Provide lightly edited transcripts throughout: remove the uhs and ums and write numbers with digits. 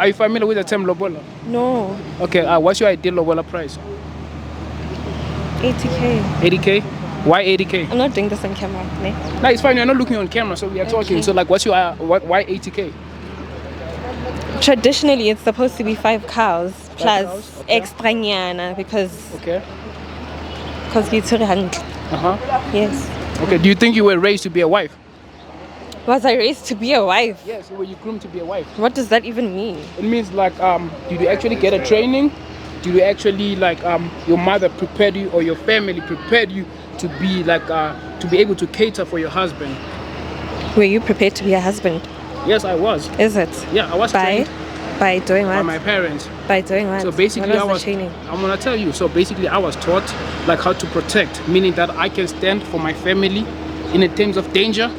Are you familiar with the term Lobola? No. Okay, what's your ideal Lobola price? 80K. 80K? Why 80K? I'm not doing this on camera. Ne? No, it's fine. You're not looking on camera, so we are talking. Okay. So, like, what's your why 80K? Traditionally, it's supposed to be 5 cows plus cows? Okay. extra nyana because Okay. it's Yes. Okay. Do you think you were raised to be a wife? Was I raised to be a wife? Yes. Were you groomed to be a wife? What does that even mean? It means like did you actually get a training? Did you actually like your mother prepared you or your family prepared you to be like to be able to cater for your husband? Were you prepared to be a husband? Yes, I was. Is it? Yeah, I was trained By doing what? by my parents. By doing what? So basically, what was the training? I'm gonna tell you. So basically, I was taught like how to protect, meaning that I can stand for my family in terms of danger.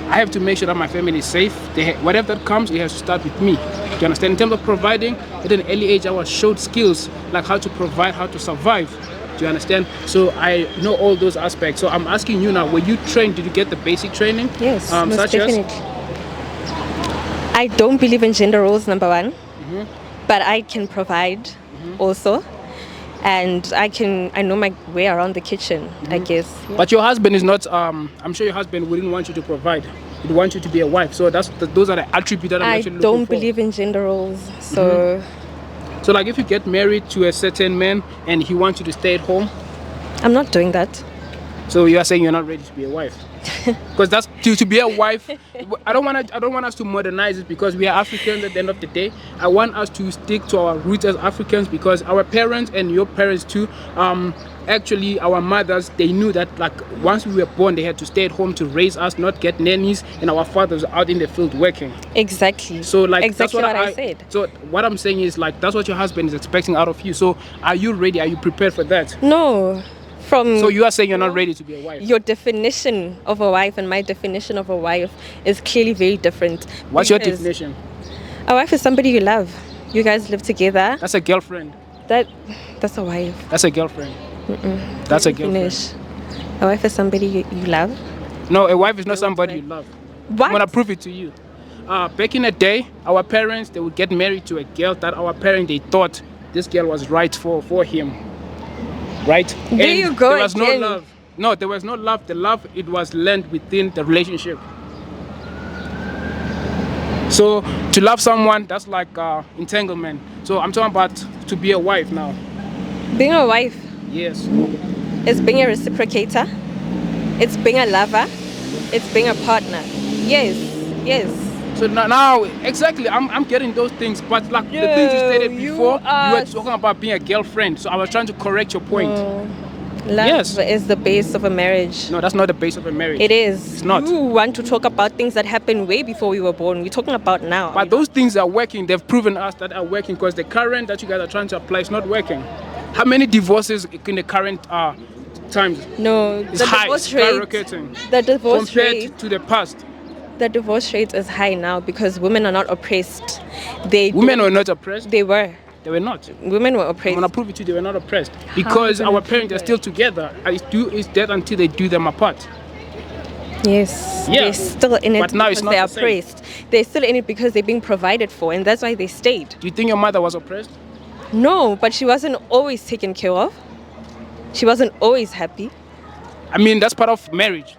I have to make sure that my family is safe. Whatever that comes, it has to start with me. Do you understand? In terms of providing, at an early age, I was showed skills like how to provide, how to survive. Do you understand? So I know all those aspects. So I'm asking you now: were you trained? Did you get the basic training? Yes, most such definitely. as? I don't believe in gender roles, number one, but I can provide also, and I know my way around the kitchen, I guess. Yeah. But your husband is not. I'm sure your husband wouldn't want you to provide. He'd want you to be a wife. So those are the attributes that I'm actually looking for. I don't believe in gender roles, so. So like if you get married to a certain man and he wants you to stay at home, I'm not doing that. So you are saying you're not ready to be a wife? Because that's to be a wife. I don't want us to modernize it because we are Africans at the end of the day. I want us to stick to our roots as Africans because our parents and your parents too, actually our mothers, they knew that like once we were born they had to stay at home to raise us, not get nannies, and our fathers are out in the field working. Exactly. So like exactly that's what I said. So what I'm saying is like that's what your husband is expecting out of you. So are you ready? Are you prepared for that? No. So you are saying you're not ready to be a wife? Your definition of a wife and my definition of a wife is clearly very different. What's your definition? A wife is somebody you love. You guys live together. That's a girlfriend. That's a wife. That's a girlfriend. That's a girlfriend. Finish. A wife is somebody you love. No, a wife is not somebody you love. What? I'm gonna prove it to you. Back in the day, our parents, they would get married to a girl that our parents, they thought this girl was right for him. Right? There you go. There was no love. No, there was no love. The love, it was learned within the relationship. So to love someone, that's like entanglement. So I'm talking about to be a wife now. Being a wife. Yes. It's being a reciprocator. It's being a lover. It's being a partner. Yes. So now exactly, I'm getting those things, but like the things you stated before, you were talking about being a girlfriend. So I was trying to correct your point. Love is the base of a marriage. No, that's not the base of a marriage. It is. It's not. You want to talk about things that happened way before we were born. We're talking about now. But those things are working. They've proven us that are working because the current that you guys are trying to apply is not working. How many divorces in the current times? No, it's high, skyrocketing. The divorce compared rate to the past. The divorce rate is high now because women are not oppressed. Women were not oppressed? They were. They were not. Women were oppressed. I'm going to prove it to you, they were not oppressed. Because our parents are still together. It's dead until they do them apart. Yes. Yeah. They're still in it but now because it's not they're the oppressed. They're still in it because they're being provided for, and that's why they stayed. Do you think your mother was oppressed? No, but she wasn't always taken care of. She wasn't always happy. I mean, that's part of marriage.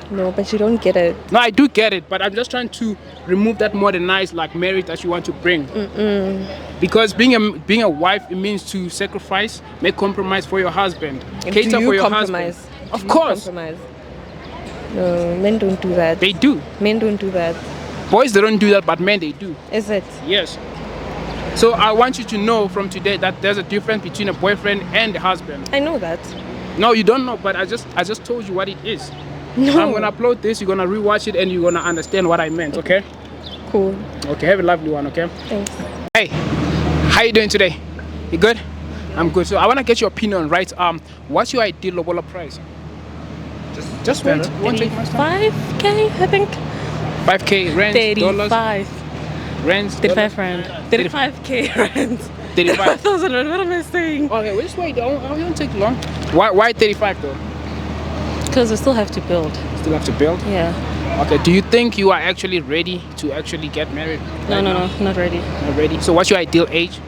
No, but you don't get it. No, I do get it, but I'm just trying to remove that modernized like marriage that you want to bring. Because being a wife, it means to sacrifice, make compromise for your husband, cater for your husband. Of course. Compromise? No, men don't do that. They do. Men don't do that. Boys, they don't do that, but men, they do. Is it? Yes. So I want you to know from today that there's a difference between a boyfriend and a husband. I know that. No, you don't know, but I just told you what it is. No. I'm gonna upload this, you're gonna rewatch it, and you're gonna understand what I meant, okay? Cool. Okay, have a lovely one, okay? Thanks. Hey, how you doing today? You good? I'm good. So I wanna get your opinion, right? What's your ideal Lobola price? Just wait. 5K, I think. 5K rent, 35. dollars. Rent, 35 rand. 35K rent. 35,000. What am I saying? Okay, we'll just wait. It won't take long. Why 35 though? Because we still have to build. Still have to build? Yeah. Okay, do you think you are actually ready to actually get married? No, right no, now? no, not ready. Not ready. So what's your ideal age?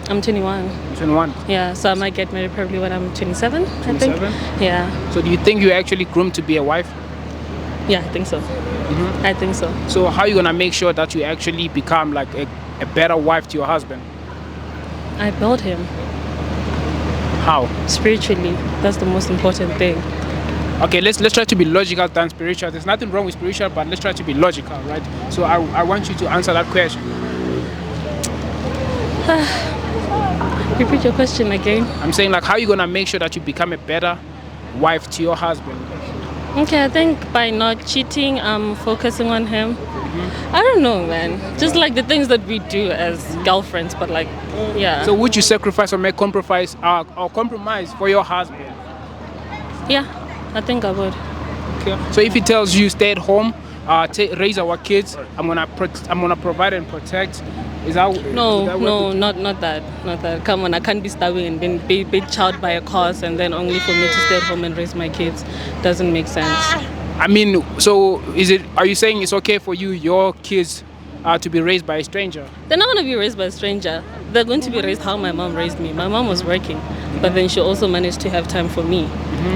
I'm 21. 21. Yeah, so I might get married probably when I'm 27, I think. 27? Yeah. So do you think you're actually groomed to be a wife? Yeah, I think so. I think so. So how are you gonna make sure that you actually become like a better wife to your husband? I built him How? spiritually. That's the most important thing. Okay, let's try to be logical than spiritual. There's nothing wrong with spiritual, but let's try to be logical, right? So I want you to answer that question. Repeat your question again. I'm saying like how are you gonna make sure that you become a better wife to your husband? Okay, I think by not cheating, I'm focusing on him. I don't know, man. Just like the things that we do as girlfriends, but like, yeah. So would you sacrifice or make or compromise for your husband? Yeah, I think I would. Okay. So if he tells you stay at home, raise our kids, I'm gonna provide and protect. Is that No, is that no, what not that, not that. Come on, I can't be starving and being being child by a cause, and then only for me to stay at home and raise my kids. Doesn't make sense. I mean, so are you saying it's okay for you, your kids, to be raised by a stranger? They're not gonna be raised by a stranger. They're going to be raised how my mom raised me. My mom was working, but then she also managed to have time for me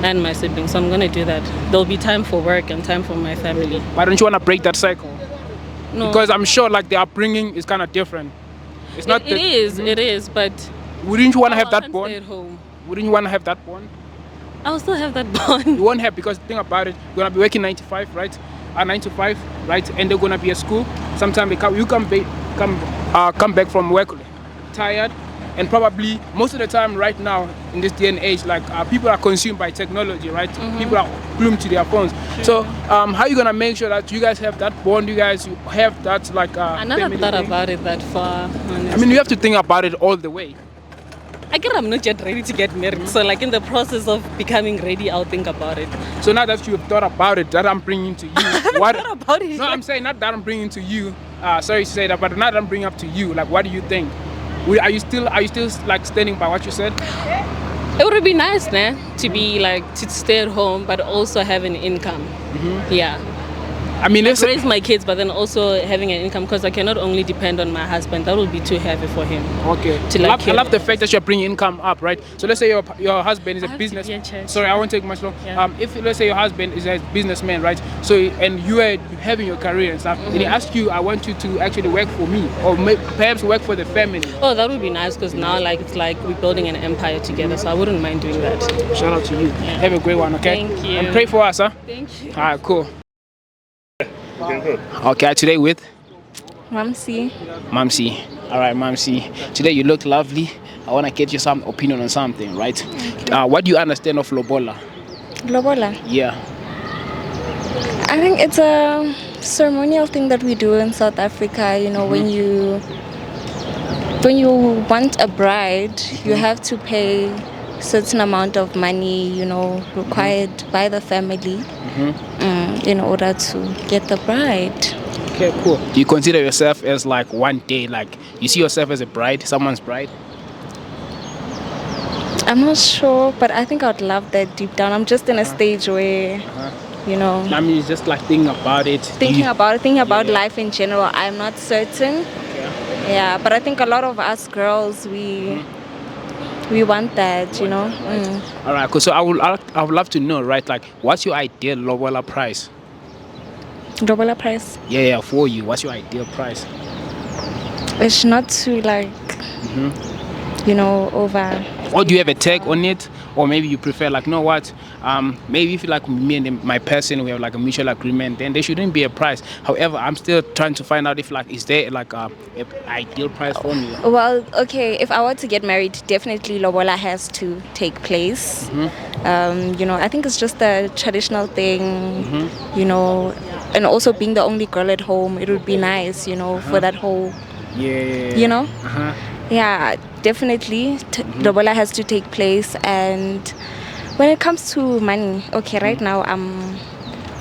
and my siblings. So I'm gonna do that. There'll be time for work and time for my family. Why don't you want to break that cycle? No, Because I'm sure like the upbringing is kind of different. It's not. it is, but Wouldn't you want to have I that can't bond? stay at home. Wouldn't you want to have that bond? I'll still have that You bond. won't have, because think about it. You're gonna be working 9 to 5, right? 9 to 5, right? And they're gonna be at school. Sometimes you come back from work tired, and probably most of the time right now in this day and age, like people are consumed by technology, right? People are glued to their phones. So how are you gonna make sure that you guys have that bond? You guys have that like. I never family thought thing? about it that far. Honestly. I mean, you have to think about it all the way. I guess I'm not yet ready to get married. So like in the process of becoming ready, I'll think about it. So now that you've thought about it, that I'm bringing to you. What? Thought about it. No, I'm saying not that I'm bringing to you. Sorry to say that, but now that I'm bringing up to you, like, what do you think? Are you still like standing by what you said? It would be nice, nah, to be like to stay at home, but also have an income. Yeah, I mean, let's raise my kids, but then also having an income, because I cannot only depend on my husband. That would be too heavy for him. okay. To like I love the fact that you're bringing income up, right? So let's say your husband is I a have to business. be in church. Sorry, I won't take much long. Yeah. If let's say your husband is a businessman, right? So and you are having your career and stuff, and he asks you, I want you to actually work for me, or perhaps work for the family. Oh, that would be nice, because now like it's like we're building an empire together. So I wouldn't mind doing that. Shout out to you. Have a great one, okay? Thank you. And pray for us, huh? Thank you. All right, cool. Okay, today with Mamsi. Mamsi. All right, Mamsi. Today you look lovely. I want to get you some opinion on something, right? What do you understand of Lobola? Lobola. Yeah. I think it's a ceremonial thing that we do in South Africa. You know, when you want a bride, you have to pay certain amount of money, you know, required by the family in order to get the bride. Okay, cool. Do you consider yourself as like one day, like you see yourself as a bride, someone's bride? I'm not sure, but I think I'd love that deep down. I'm just in a stage where, you know, I mean, it's just like thinking about it. thinking about life in general. I'm not certain. Okay. Yeah, but I think a lot of us girls, we want that, you know. All right, cool. So I would love to know, right? Like, what's your ideal Lobola price? Lobola price. Yeah, for you. What's your ideal price? It's not too like, you know, over. Or do you have a tag on it? Or maybe you prefer like, you know what? Maybe if you like me and my person, we have like a mutual agreement, then there shouldn't be a price. However, I'm still trying to find out if like, is there like a ideal price for me? Well, okay, if I were to get married, definitely Lobola has to take place. You know, I think it's just a traditional thing, you know, and also being the only girl at home, it would be nice, you know, for that whole, you know. Yeah, definitely Lobola has to take place. And when it comes to money, okay, right now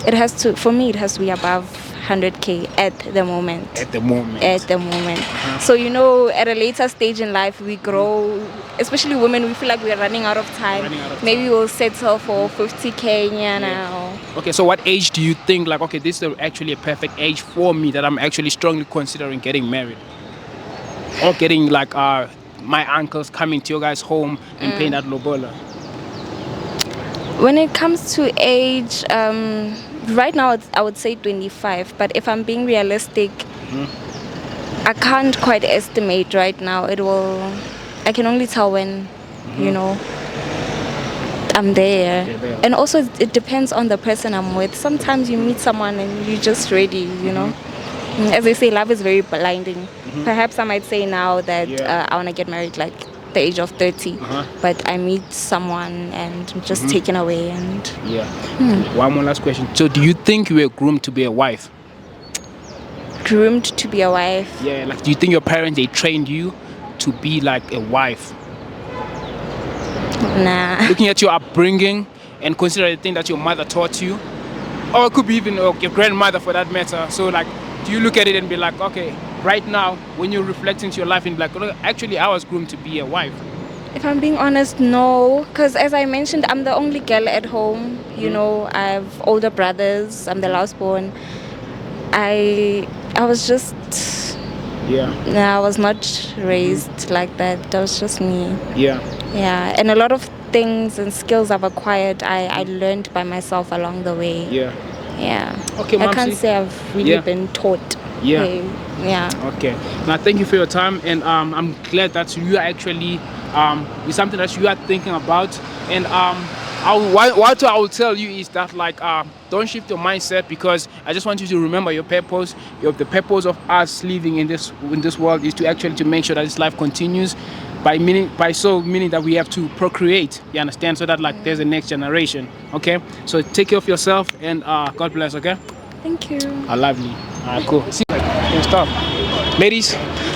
it has to, for me, it has to be above 100K at the moment. At the moment. At the moment. So, you know, at a later stage in life, we grow, especially women, we feel like we're running out of time. Maybe we'll settle for 50K now. Okay, so what age do you think, like, okay, this is actually a perfect age for me that I'm actually strongly considering getting married? Or getting, like, my uncles coming to your guys' home and paying that lobola? When it comes to age, right now I would say 25, but if I'm being realistic, I can't quite estimate right now. I can only tell when, you know, I'm there. And also it depends on the person I'm with. Sometimes you meet someone and you're just ready, you know. As they say, love is very blinding. Perhaps I might say now that I want to get married like the age of 30, but I meet someone and I'm just taken away. And One more last question. So do you think you were groomed to be a wife? Groomed to be a wife? Yeah, like, do you think your parents, they trained you to be like a wife? Nah. Looking at your upbringing and consider the thing that your mother taught you, or it could be even your grandmother for that matter. So, like, do you look at it and be like, okay, right now, when you reflect into your life and be like, look, actually, I was groomed to be a wife? If I'm being honest, no. Because as I mentioned, I'm the only girl at home. You know, I have older brothers. I'm the last born. I was just... I was not raised like that. That was just me. Yeah, and a lot of things and skills I've acquired, I learned by myself along the way. Okay, I can't say I've really been taught. Okay. Now, thank you for your time, and I'm glad that you are actually it's something that you are thinking about. And what I will tell you is that, like, don't shift your mindset, because I just want you to remember your purpose. The purpose of us living in this world is to make sure that this life continues. Meaning that we have to procreate, you understand, so that, like, there's a next generation. Okay, so take care of yourself, and God bless. Okay, thank you. I love you. Alright, cool. See you. Can stop. Ladies,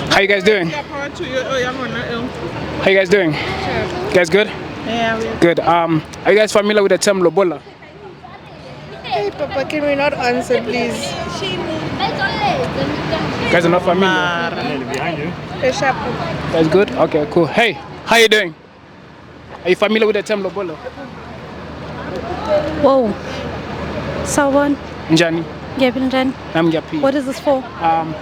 how you guys doing? How you guys doing? Sure. You guys good? Yeah, we're good. Are you guys familiar with the term Lobola? Hey, Papa, can we not answer, please? You guys are not familiar? Behind you. That's good? Okay, cool. Hey, how you doing? Are you familiar with the term Lobola? Whoa. Someone? Njani? I'm Yapi. What is this for?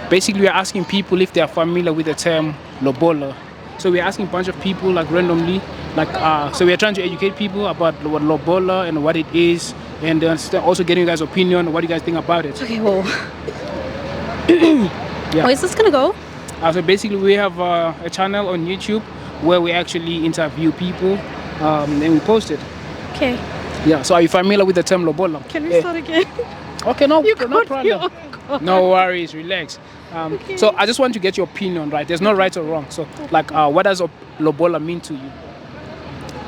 Basically, we're asking people if they are familiar with the term Lobola. So we're asking a bunch of people, like, randomly, like, so we're trying to educate people about what Lobola and what it is, and also getting you guys' opinion. What do you guys think about it? Okay, whoa. Where is this gonna go? So basically, we have a channel on YouTube where we actually interview people, and we post it. Okay. Yeah. So are you familiar with the term Lobola? Can we start again? Okay, no problem. No worries, relax. Okay. So I just want to get your opinion, right? There's no right or wrong. So, like, what does Lobola mean to you?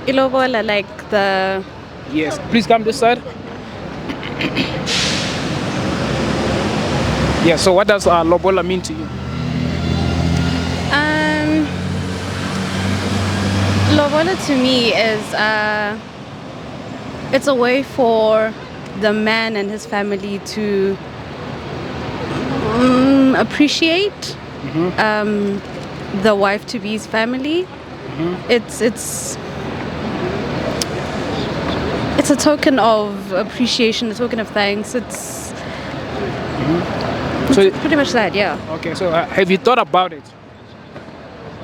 Lobola, like the... Yes, please come this side. Yeah, so what does Lobola mean to you? Lobola to me is, it's a way for the man and his family to appreciate the wife-to-be's family. It's a token of appreciation, a token of thanks. It's pretty much that, yeah. Okay, so have you thought about it?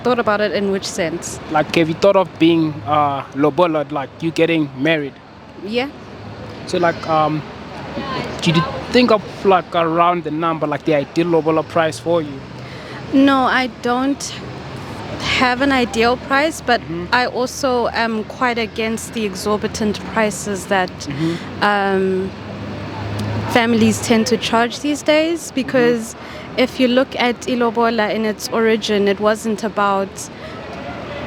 Thought about it in which sense? Like, have you thought of being Lobola, like you getting married? Yeah. So, like, did you think of, like, around the number, like the ideal Lobola price for you? No, I don't have an ideal price, but I also am quite against the exorbitant prices that families tend to charge these days, because if you look at Lobola in its origin, it wasn't about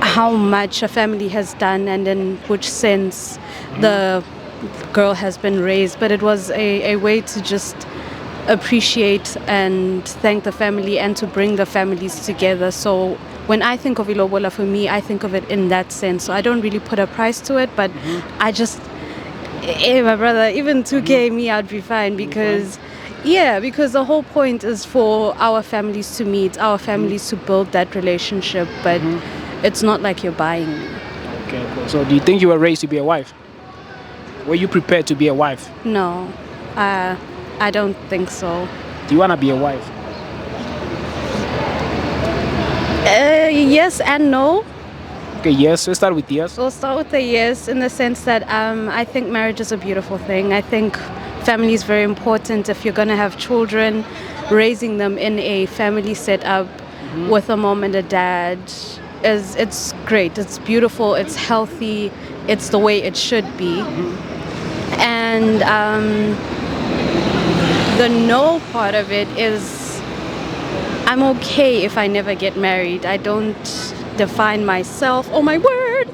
how much a family has done and in which sense the girl has been raised, but it was a way to just appreciate and thank the family and to bring the families together. So when I think of Lobola, for me, I think of it in that sense. So I don't really put a price to it, but I just, my brother, even 2K me, I'd be fine, because Yeah, because the whole point is for our families to meet, our families to build that relationship, but it's not like you're buying me. Okay, cool. So do you think you were raised to be a wife? Were you prepared to be a wife? No, I don't think so. Do you want to be a wife? Yes and no. Okay, yes. Let's start with yes. We'll start with the yes, in the sense that I think marriage is a beautiful thing. I think family is very important. If you're going to have children, raising them in a family setup with a mom and a dad, it's great. It's beautiful. It's healthy. It's the way it should be. And the no part of it is I'm okay if I never get married. I don't define myself. Oh my word!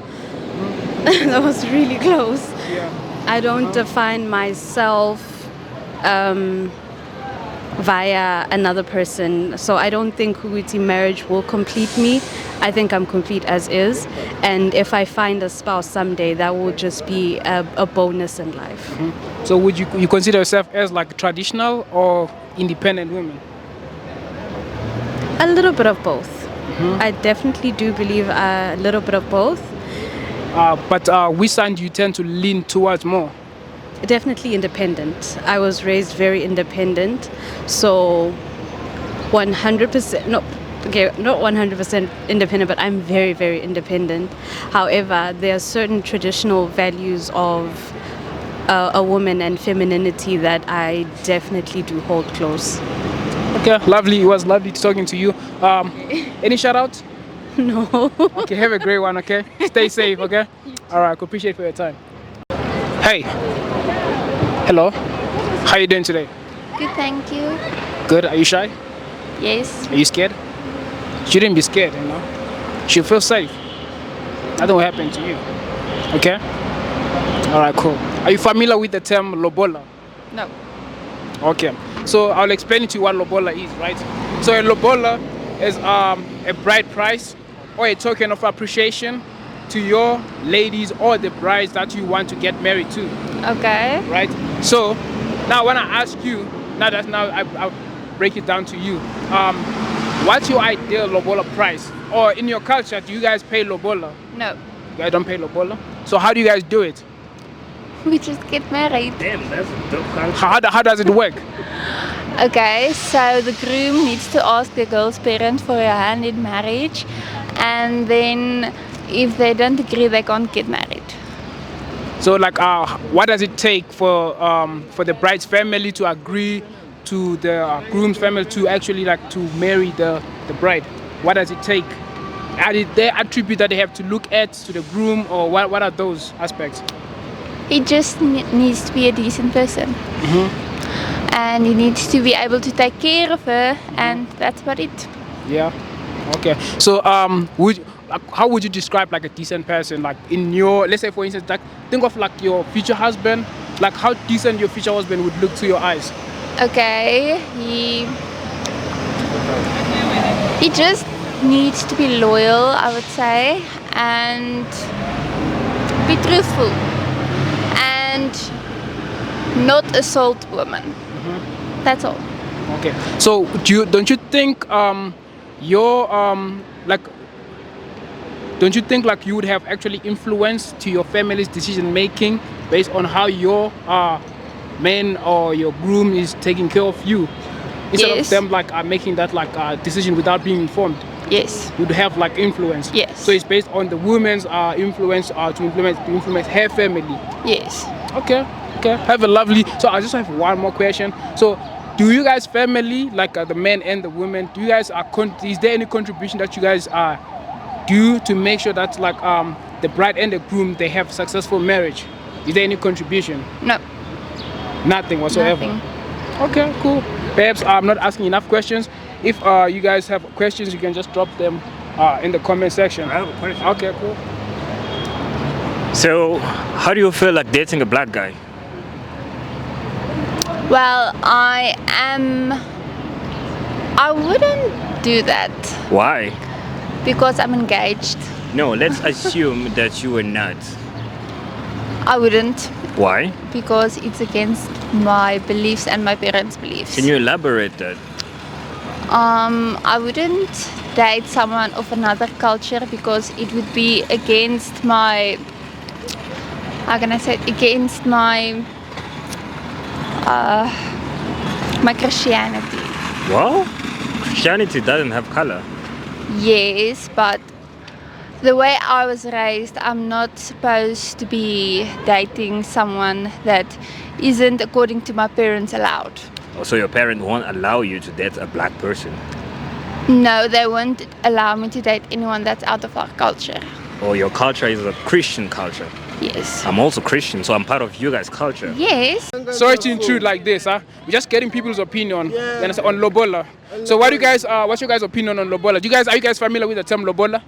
That was really close. Yeah. I don't define myself via another person. So I don't think Huguti marriage will complete me. I think I'm complete as is. And if I find a spouse someday, that will just be a bonus in life. So would you consider yourself as like traditional or independent women? A little bit of both. I definitely do believe a little bit of both. But which side do you tend to lean towards more? Definitely independent. I was raised very independent. So 100%, no, okay, not 100% independent, but I'm very, very independent. However, there are certain traditional values of a woman and femininity that I definitely do hold close. Okay, lovely. It was lovely talking to you. Any shout outs? No. Okay, have a great one, okay? Stay safe, okay? All right, I appreciate for your time. Hey. Hello. How you doing today? Good, thank you. Good. Are you shy? Yes. Are you scared? You shouldn't be scared, you know? You should feel safe. Nothing will happen to you. Okay? All right, cool. Are you familiar with the term Lobola? No. Okay. So I'll explain to you what Lobola is, right? So a Lobola is a bride price or a token of appreciation to your ladies or the brides that you want to get married to. Okay. Right? So now when I ask you, I'll break it down to you. What's your ideal Lobola price? Or in your culture, do you guys pay Lobola? No. You guys don't pay Lobola? So how do you guys do it? We just get married. Damn, that's a dope culture. How does it work? Okay, so the groom needs to ask the girl's parents for a hand in marriage, and then if they don't agree, they can't get married. So like what does it take for the bride's family to agree to the groom's family to actually like to marry the bride? What does it take? Are there attributes that they have to look at to the groom, or what are those aspects? He just needs to be a decent person. And he needs to be able to take care of her, and that's about it. Yeah. Okay. So how would you describe like a decent person? Like in your, let's say for instance, like think of like your future husband. Like how decent your future husband would look to your eyes. Okay, he just needs to be loyal, I would say, and be truthful, and not assault women. That's all. Okay. So don't you think don't you think like you would have actually influence to your family's decision making based on how your man or your groom is taking care of you, instead of them like making that like decision without being informed? Yes. You'd have like influence. Yes. So it's based on the woman's influence to influence her family. Yes. Okay. Okay. Have a lovely. So I just have one more question. So do you guys family, like the men and the women, do you guys is there any contribution that you guys do to make sure that like the bride and the groom, they have successful marriage? Is there any contribution? No. Nothing whatsoever. Nothing. Okay, cool. Perhaps I'm not asking enough questions. If you guys have questions, you can just drop them in the comment section. I have a question. Okay, cool. So, how do you feel like dating a black guy? Well, I wouldn't do that Why? because I'm engaged. No, let's assume that you were not. I wouldn't Why? because it's against my beliefs and my parents' beliefs. Can you elaborate that? I wouldn't date someone of another culture because it would be against my, how can I say it, against my my Christianity. Well, Christianity doesn't have color. Yes, but the way I was raised, I'm not supposed to be dating someone that isn't, according to my parents, allowed. So your parent won't allow you to date a black person? No, they won't allow me to date anyone that's out of our culture. Or your culture is a Christian culture? Yes. I'm also Christian, so I'm part of you guys' culture. Yes. Sorry to intrude like this, huh? We're just getting people's opinion on Lobola. So what do you guys? What's your guys' opinion on Lobola? Are you guys familiar with the term Lobola?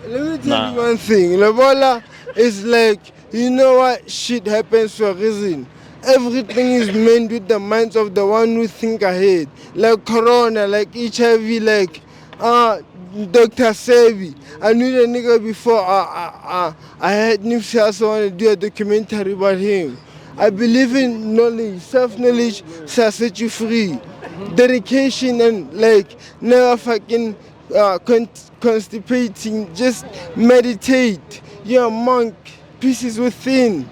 Let me tell you one thing. Lobola is like, you know what? Shit happens for a reason. Everything is meant with the minds of the one who think ahead. Like Corona, like HIV, like Dr. Sebi. I knew the nigga before. I had Nipsey. I also want to do a documentary about him. I believe in knowledge. Self-knowledge shall set you free. Dedication and like never fucking constipating. Just meditate. You're a monk. Peace is within.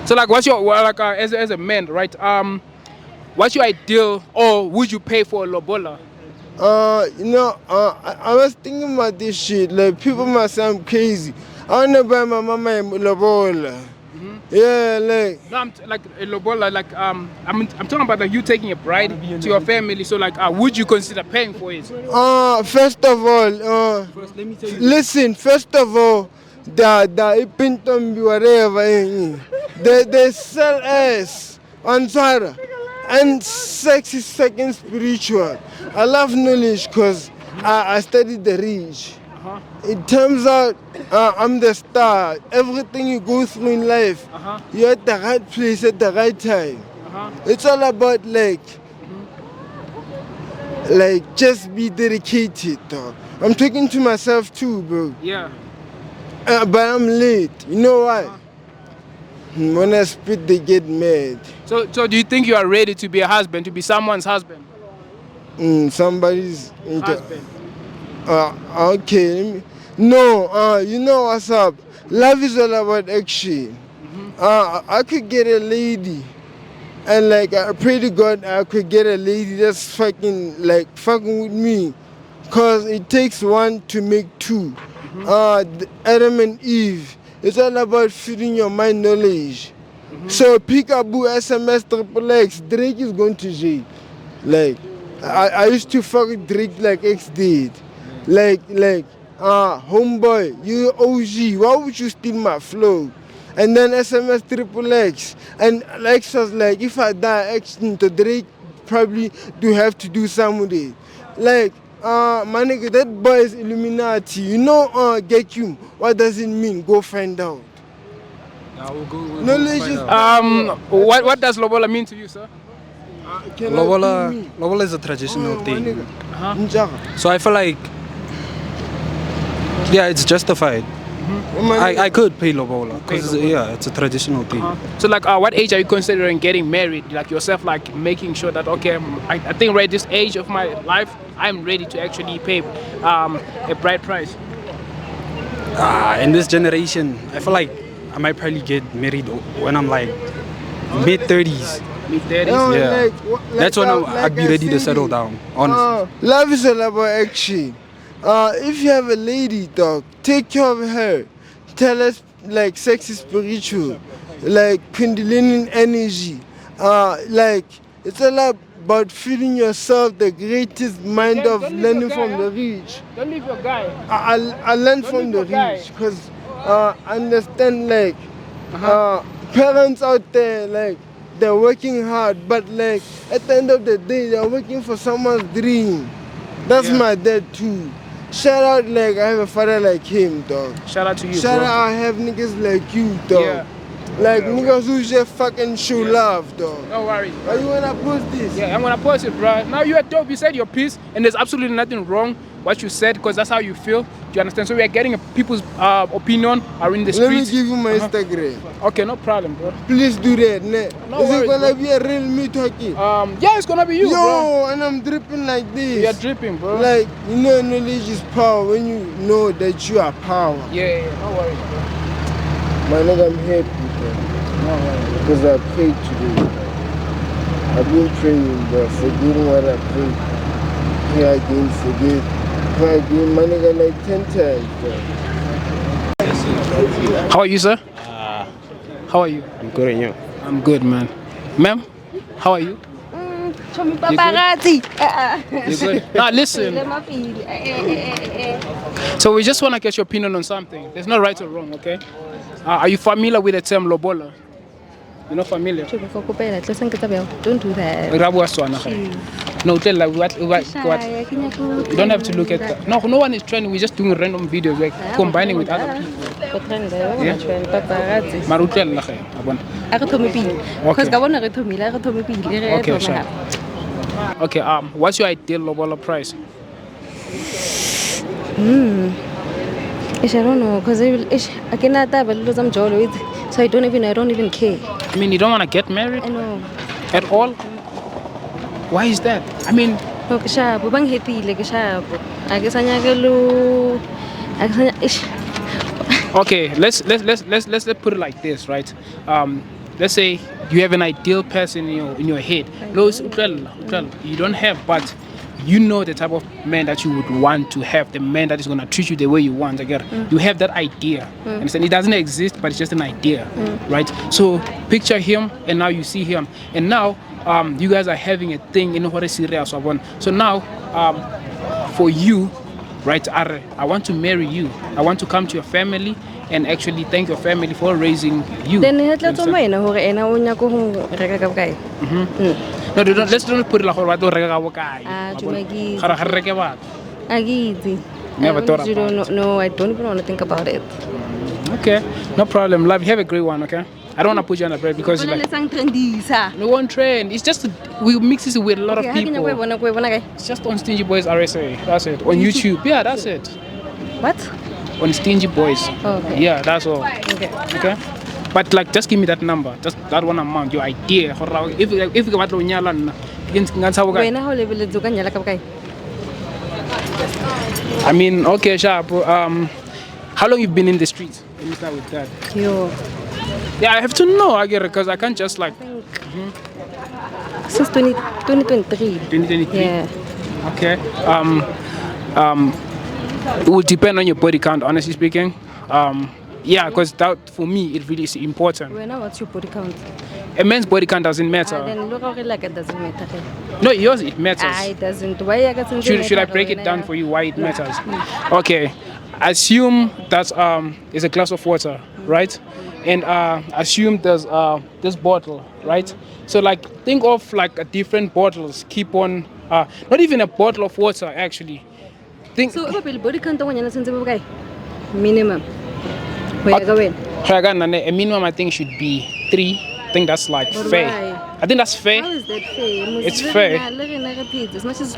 So like, what's your as a man, right? What's your ideal, or would you pay for a Lobola? I was thinking about this shit. Like, people must say I'm crazy. I wanna buy my mama a Lobola. Yeah, like. No, I'm like a Lobola. Like, I'm talking about like you taking a bride to your family. So like, would you consider paying for it? First of all, listen. First of all, the ipintombi whatever, they sell ass on Zara. And sex is second spiritual. I love knowledge because I studied the rich. It turns out I'm the star. Everything you go through in life, you're at the right place at the right time. It's all about like just be dedicated, dog. I'm talking to myself too, bro. Yeah. But I'm late. You know why? When I spit, they get mad. So do you think you are ready to be a husband, to be someone's husband? Somebody's Husband. Okay. No. You know what's up? Love is all about action. I could get a lady, and like I pray to God I could get a lady that's fucking with me, cause it takes one to make two. Adam and Eve. It's all about feeding your mind knowledge. So Peekaboo, SMS, XXX, Drake is going to jail. Like, I used to fuck with Drake like X did. Homeboy, you OG, why would you steal my flow? And then SMS, XXX. And X was like, if I die, X to Drake probably do have to do some with it. Like, my nigga, that boy is Illuminati. You know, Gekum, what does it mean? Go find out. We'll Knowledge is what does Lobola mean to you, sir? Lobola is a traditional thing. So I feel like, yeah, it's justified. I could pay Lobola because it's a traditional thing. So like, what age are you considering getting married? Like yourself, like making sure that okay, I think right this age of my life, I'm ready to actually pay a bride price. In this generation, I feel like I might probably get married when I'm like mid-30s. Mid-30s? Yeah. That's when I'd be ready to settle down, honestly. Love is all about action. If you have a lady, dog, take care of her. Tell us like sex is spiritual, like Kundalini energy. Like it's all about feeding yourself the greatest mind of learning from the rich. Don't leave your guy. I learned from the rich because understand like parents out there like they're working hard, but like at the end of the day they're working for someone's dream. That's my dad too. Shout out, like I have a father like him, dog. Shout out to you, Shout bro. out, I have niggas like you, dog. Yeah. Like niggas who just fucking show love, dog. No worries. Are you gonna post this? Yeah, I'm gonna post it, bro. Now you are dope. You said your piece, and there's absolutely nothing wrong what you said, because that's how you feel. Do you understand? So we are getting people's opinion are in the Let me streets. give you my Instagram. Okay, no problem, bro. Please do that. No Is worries, it gonna bro. be a real me talking? Yeah, it's gonna be you, Yo, bro. and I'm dripping like this. You're dripping, bro. Like, you know, knowledge is power when you know that you are power. Yeah, no worries, bro. My nigga, I'm happy, bro. No worries. Because I prayed today. I've been praying, bro, forgetting what I prayed. Here again, forget. Here again, my nigga, like 10 times, bro. How are you, sir? How are you? I'm good, and you? I'm good, man. Ma'am, how are you? Paparazzi. You good? Now listen. So we just want to get your opinion on something. There's no right or wrong, okay? Are you familiar with the term Lobola? You're not familiar? Don't do that. No, tell like what? You don't have to look at that. No one is training. We're just doing random videos, like combining with other people. Marutel la khe, abona. Okay, sure. Okay, what's your ideal Lobola price? I don't know, because I cannot have a little some joy with, so I don't even care. I mean, you don't want to get married I know. at all? Why is that? I mean, okay, let's put it like this, right? Let's say you have an ideal person in your head. You don't have, but you know the type of man that you would want to have, the man that is going to treat you the way you want. You have that idea. Understand? It doesn't exist, but it's just an idea, right? So picture him, and now you see him, and now you guys are having a thing in what is serious. So now, for you, right? I want to marry you. I want to come to your family and actually thank your family for raising you. Then no, let's don't put it like what never thought about it. No, I don't even want to think about it. Okay, no problem. Love, you have a great one, okay? I don't want to put you on the bread because like, no one trend. It's just we mix this with a lot of people. It's just on Stingy Boys RSA. That's it. On YouTube. Yeah, that's it. What? On Stingy Boys. Oh, okay. Yeah, that's all. Okay. But like, just give me that number, just that one amount, your idea. If you want to I mean, okay, sharp. How long you've been in the streets? Let me start with that. Yeah, I have to know, I get it, because I can't just like. Since 2023. 2023. Yeah. Okay. It would depend on your body count, honestly speaking. Yeah, because that for me it really is important. What's your body count? A man's body count doesn't matter. Then look how like it doesn't matter. No, yours it matters. It doesn't. Why I got Should I break it down for you why it matters? Okay. Assume that is a glass of water, right? And assume there's this bottle, right? So like think of like different bottles. Keep on not even a bottle of water actually. Think. So if body count minimum. A minimum I think should be 3. I think that's like fair. Why? I think that's fair. How is that fair? It's fair. It's not just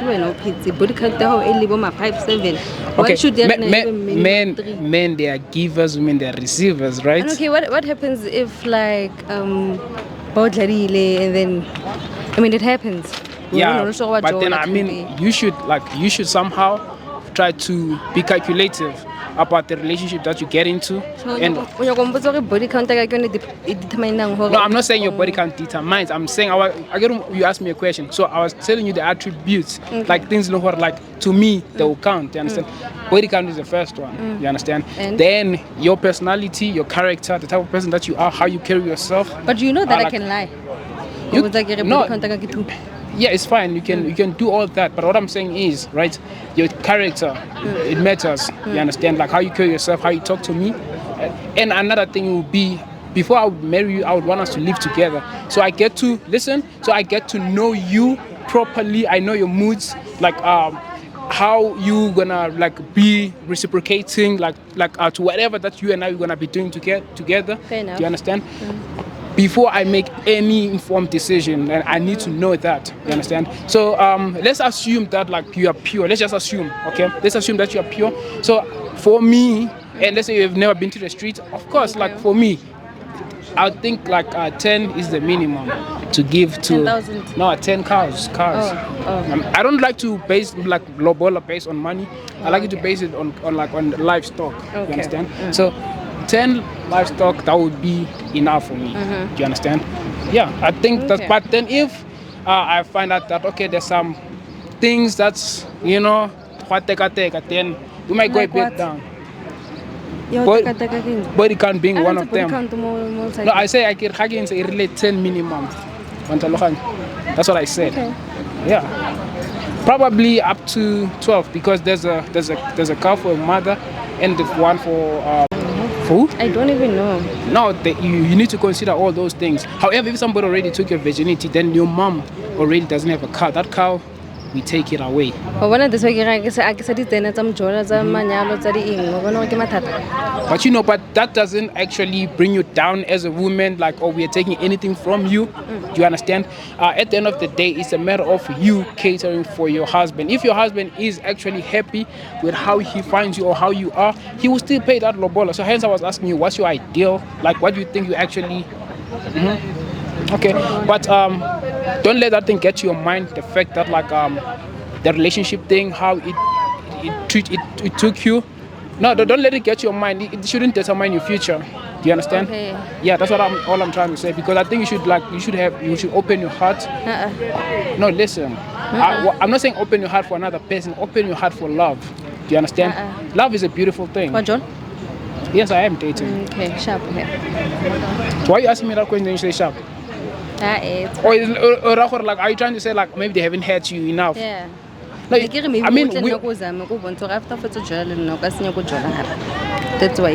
body count how 5, 7. Why Okay. should there Men they are givers, women they are receivers, right? And okay, what happens if like and then it happens. Yeah, but then I mean you should somehow try to be calculative about the relationship that you get into. And body count no, I'm not saying your body count determines. I'm saying you asked me a question, so I was telling you the attributes, like things like to me they will count. You understand? Body count is the first one. You understand? And then your personality, your character, the type of person that you are, how you carry yourself. But you know that I can lie. Yeah, it's fine. You can do all that. But what I'm saying is, right, your character, it matters. You understand? Like how you carry yourself, how you talk to me. And another thing will be, before I would marry you, I would want us to live together. So I get to listen. So I get to know you properly. I know your moods, like how you gonna like be reciprocating, like to whatever that you and I are gonna be doing together. Fair enough. Do you understand? Before I make any informed decision, and I need to know that. You understand? So let's assume that like you are pure. Let's just assume, okay? Let's assume that you are pure. So for me, and let's say you've never been to the street, of course, like for me, I think like 10 is the minimum to give to 10,000? No, 10 cows. I don't like to base like Lobola based on money. I like it to base it on livestock. You understand? So 10 livestock, that would be enough for me. Do you understand? Yeah, I think that. But then if I find out that okay, there's some things that's then we might go a bit down. Body count being one of them. No, I say I can say relate 10 minimum. That's what I said. Okay. Yeah, probably up to 12 because there's a cow for a mother and the one for who? I don't even know. No, you need to consider all those things. However, if somebody already took your virginity, then your mom already doesn't have a cow. That cow, we take it away. But but that doesn't actually bring you down as a woman, like, oh, we are taking anything from you. Do you understand? At the end of the day, it's a matter of you catering for your husband. If your husband is actually happy with how he finds you or how you are, he will still pay that Lobola. So hence I was asking you, what's your ideal? Like, what do you think you actually... Okay, but don't let that thing get to your mind, the fact that like the relationship thing, how it took you. No, don't let it get to your mind. It shouldn't determine your future. Do you understand? Okay. Yeah, that's what I'm trying to say, because I think you should open your heart. No, listen. I'm not saying open your heart for another person. Open your heart for love. Do you understand? Love is a beautiful thing. What, John? Yes, I am dating. Okay, sharp. Okay. So why are you asking me that question? Then you say sharp. Or like, are you trying to say like maybe they haven't hurt you enough? Yeah. No, I mean, that's why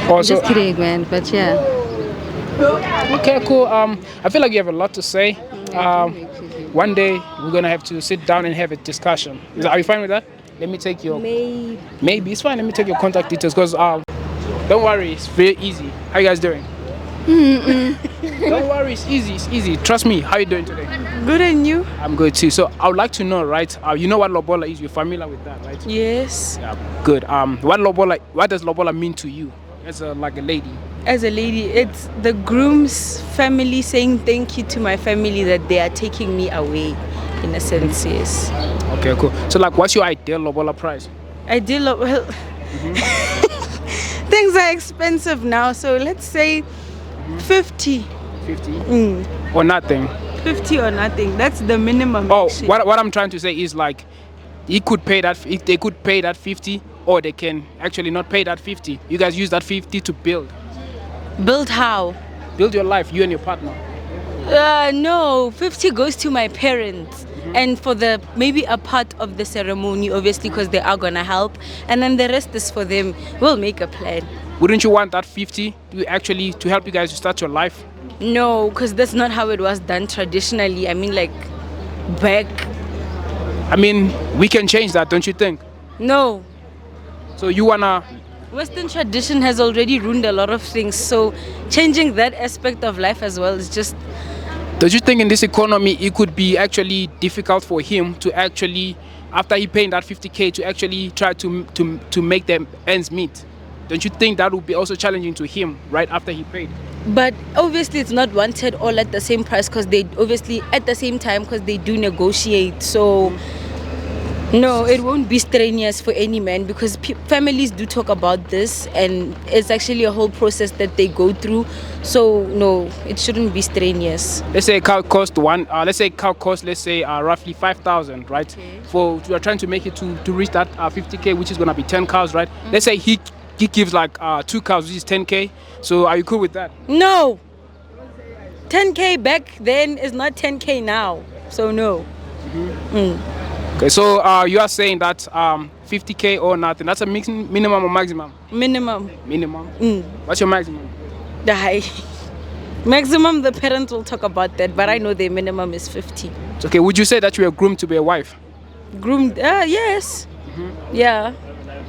I'm just kidding, man. But yeah. Okay, cool. I feel like you have a lot to say. One day we're gonna have to sit down and have a discussion. Are you fine with that? Let me take your... Maybe it's fine. Let me take your contact details, because don't worry, it's very easy. How you guys doing? Don't worry, it's easy. It's easy. Trust me. How you doing today? Good, and you? I'm good too. So I would like to know, right? You know what Lobola is? You're familiar with that, right? Yes. Yeah. Good. What does Lobola mean to you as a lady? As a lady, it's the groom's family saying thank you to my family that they are taking me away, in a sense, yes. Okay, cool. So like, what's your ideal Lobola price? Well, things are expensive now, so let's say 50. 50? Or nothing? 50 or nothing. That's the minimum. Oh, actually. what I'm trying to say is like, they could pay that 50, or they can actually not pay that 50. You guys use that 50 to build. Build how? Build your life, you and your partner. No, 50 goes to my parents. And for maybe a part of the ceremony, obviously, because they are gonna help, and then the rest is for them. We'll make a plan. Wouldn't you want that 50 to help you guys to start your life? No, because that's not how it was done traditionally. I mean, like, back. I mean, we can change that, don't you think? No. So you wanna... Western tradition has already ruined a lot of things, so changing that aspect of life as well is just... Don't you think in this economy it could be actually difficult for him to actually, after he paying that 50K, to actually try to make them ends meet? Don't you think that would be also challenging to him right after he paid? But obviously it's not wanted all at the same price, because they obviously at the same time, because they do negotiate. So no, it won't be strenuous for any man, because families do talk about this, and it's actually a whole process that they go through. So no, it shouldn't be strenuous. Let's say a cow cost roughly 5,000, right? Okay. We are trying to make it to reach that 50K, which is gonna be 10 cows, right? Let's say he gives like 2 cows, which is 10K. So are you cool with that? No. 10K back then is not 10K now. So no. Okay, so you are saying that 50K or nothing. That's a minimum or maximum? Minimum. Minimum? What's your maximum? The high. Maximum, the parents will talk about that, but I know the minimum is 50. Okay, would you say that you are groomed to be a wife? Groomed? Yes. Yeah.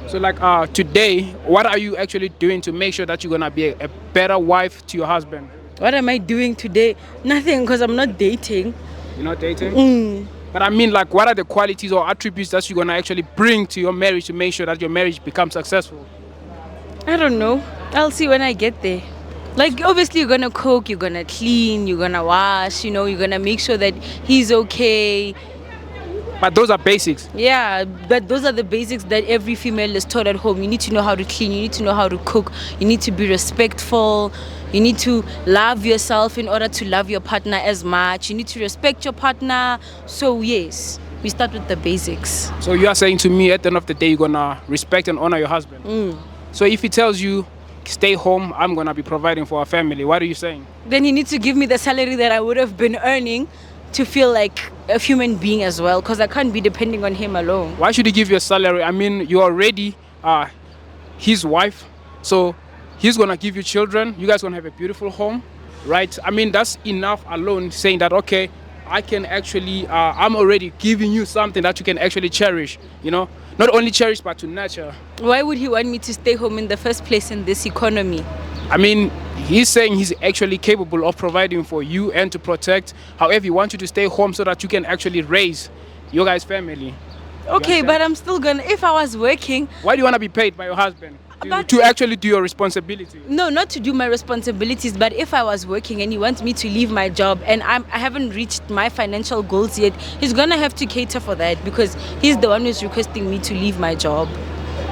So like today, what are you actually doing to make sure that you're gonna be a better wife to your husband? What am I doing today? Nothing, because I'm not dating. You're not dating? But I mean, like, what are the qualities or attributes that you're gonna actually bring to your marriage to make sure that your marriage becomes successful? I don't know. I'll see when I get there. Like, obviously, you're gonna cook, you're gonna clean, you're gonna wash, you're gonna make sure that he's okay. But those are basics. Yeah, but those are the basics that every female is taught at home. You need to know how to clean, you need to know how to cook, you need to be respectful, you need to love yourself in order to love your partner as much, you need to respect your partner. So yes, we start with the basics. So you are saying to me at the end of the day, you're gonna respect and honor your husband. So if he tells you, stay home, I'm gonna be providing for our family, what are you saying? Then he needs to give me the salary that I would have been earning to feel like a human being as well, because I can't be depending on him alone. Why should he give you a salary? I mean, you're already his wife, so he's gonna give you children, you guys gonna have a beautiful home, right? I mean, that's enough alone saying that, okay, I can actually, I'm already giving you something that you can actually cherish, not only cherish but to nurture. Why would he want me to stay home in the first place in this economy? I mean, he's saying he's actually capable of providing for you and to protect. However, he wants you to stay home so that you can actually raise your guys' family. Okay, but I'm still gonna, if I was working... Why do you want to be paid by your husband? To actually do your responsibility? No, not to do my responsibilities, but if I was working and he wants me to leave my job and I haven't reached my financial goals yet, he's gonna have to cater for that because he's the one who's requesting me to leave my job.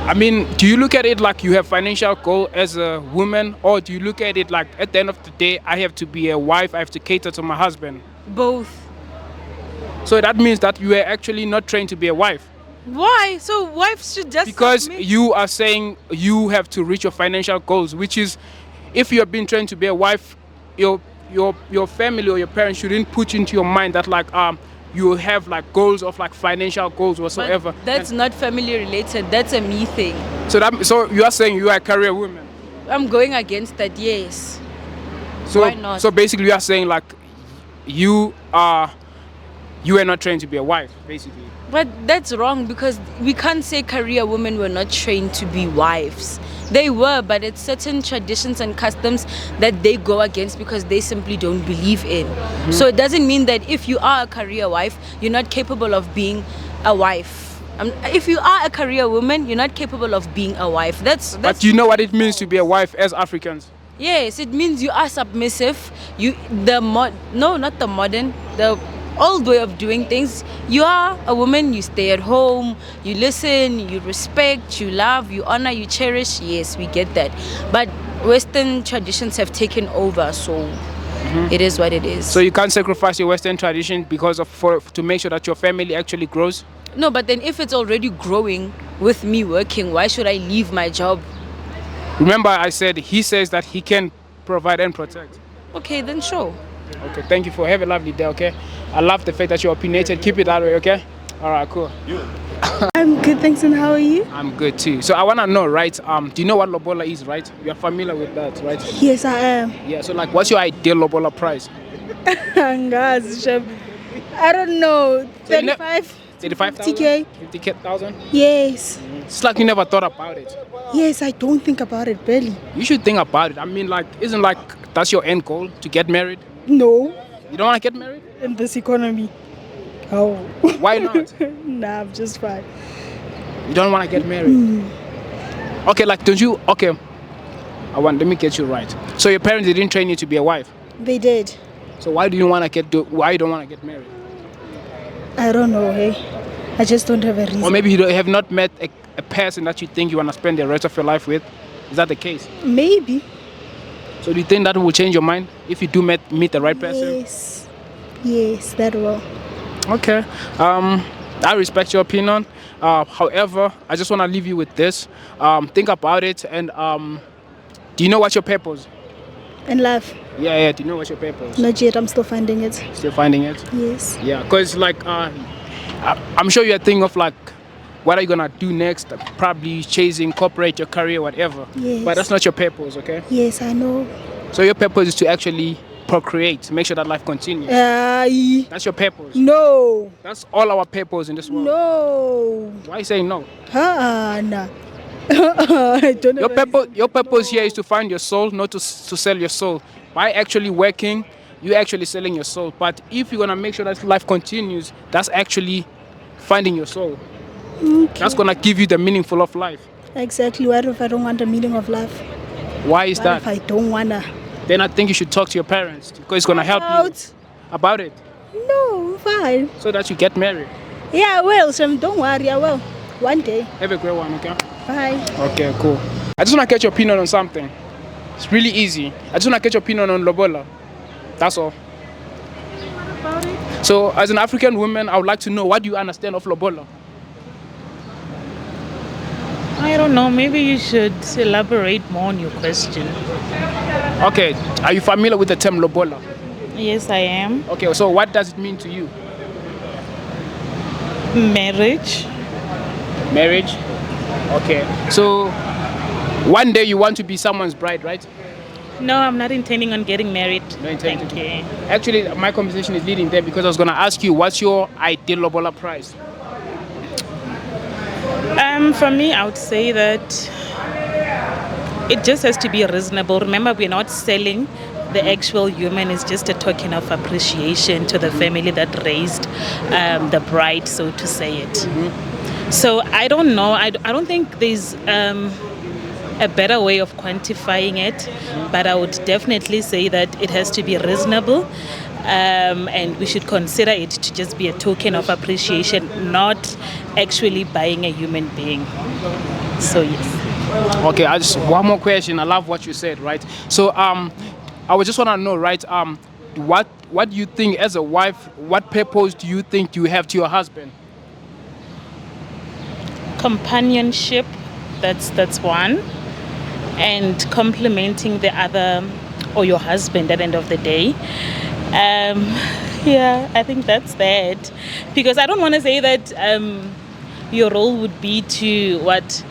I mean, do you look at it like you have financial goal as a woman, or do you look at it like at the end of the day, I have to be a wife, I have to cater to my husband? Both. So that means that you are actually not trained to be a wife. Why? So wives should just... Because you are saying you have to reach your financial goals, which is, if you have been trained to be a wife, your family or your parents shouldn't put into your mind that like you have like goals of like financial goals whatsoever. But that's not family related. That's a me thing. So you are saying you are a career woman. I'm going against that. Yes. So why not? So basically, you are saying like you are not trained to be a wife, basically. But that's wrong because we can't say career women were not trained to be wives. They were, but it's certain traditions and customs that they go against because they simply don't believe in. So it doesn't mean that if you are a career wife, you're not capable of being a wife. If you are a career woman, you're not capable of being a wife. But do you know what it means to be a wife as Africans? Yes, it means you are submissive. The old way of doing things. You are a woman, you stay at home, you listen, you respect, you love, you honor, you cherish. Yes, we get that. But Western traditions have taken over, so it is what it is. So you can't sacrifice your Western tradition because to make sure that your family actually grows? No, but then if it's already growing with me working, why should I leave my job? Remember I said he says that he can provide and protect. Okay, then sure. Okay, thank you. Have a lovely day, okay? I love the fact that you're opinionated. Keep it that way, okay? All right, cool. I'm good, thanks, and how are you? I'm good too. So I want to know, right? Do you know what Lobola is, right? You're familiar with that, right? Yes, I am. Yeah, so like, what's your ideal Lobola price? I don't know, 35? 35,000? 50K? 50,000? Yes. It's like you never thought about it. Yes, I don't think about it, barely. You should think about it. I mean, like, isn't like that's your end goal, to get married? No. You don't want to get married? In this economy. Oh. Why not? Nah, I'm just fine. You don't want to get married? Okay, like, don't you... Okay. Let me get you right. So your parents didn't train you to be a wife? They did. So why do you want to why you don't want to get married? I don't know, hey. I just don't have a reason. Or maybe you have not met a person that you think you want to spend the rest of your life with. Is that the case? Maybe. So do you think that will change your mind if you do meet the right person? Yes. Yes, that will. Okay. I respect your opinion. However, I just want to leave you with this. Think about it, and do you know what's your purpose? In life? Yeah. Do you know what's your purpose? Not yet. I'm still finding it. Still finding it? Yes. Yeah, because like I'm sure you're thinking of like, what are you gonna do next? Probably chasing corporate, your career, whatever. Yes. But that's not your purpose, okay? Yes, I know. So your purpose is to actually procreate, make sure that life continues. That's your purpose. No. That's all our purpose in this world. No. Why are you saying no? Nah. I don't know. Your purpose here is to find your soul, not to sell your soul. by actually working, you're actually selling your soul. But if you're gonna make sure that life continues, that's actually finding your soul. Okay. That's gonna give you the meaningful of life. Exactly. What if I don't want the meaning of life? Why is What that? if I don't wanna? Then I think you should talk to your parents because it's gonna help you about it, No, fine. so that you get married. Yeah, I will. So don't worry. I will. One day. Have a great one, okay? Bye. Okay, cool. I just wanna get your opinion on something. It's really easy. I just wanna get your opinion on Lobola. That's all. So, as an African woman, I would like to know, what do you understand of Lobola? I don't know. Maybe you should elaborate more on your question. Okay, are you familiar with the term Lobola? Yes, I am. Okay, so what does it mean to you? Marriage. Marriage? Okay, so one day you want to be someone's bride, right? No, I'm not intending on getting married. No intending Thank you. Actually, my conversation is leading there because I was going to ask you, what's your ideal Lobola price? For me, I would say that it just has to be reasonable. Remember, we're not selling the actual human. It's just a token of appreciation to the family that raised the bride, so to say it. So I don't know. I don't think there's a better way of quantifying it, but I would definitely say that it has to be reasonable. And we should consider it to just be a token of appreciation, not actually buying a human being. So yes. Okay, I just one more question. I love what you said, right? So I would just want to know, right? What do you think as a wife? What purpose do you think you have to your husband? Companionship, that's one, and complementing the other or your husband at the end of the day. Yeah, I think that's that. Because I don't want to say that your role would be to what...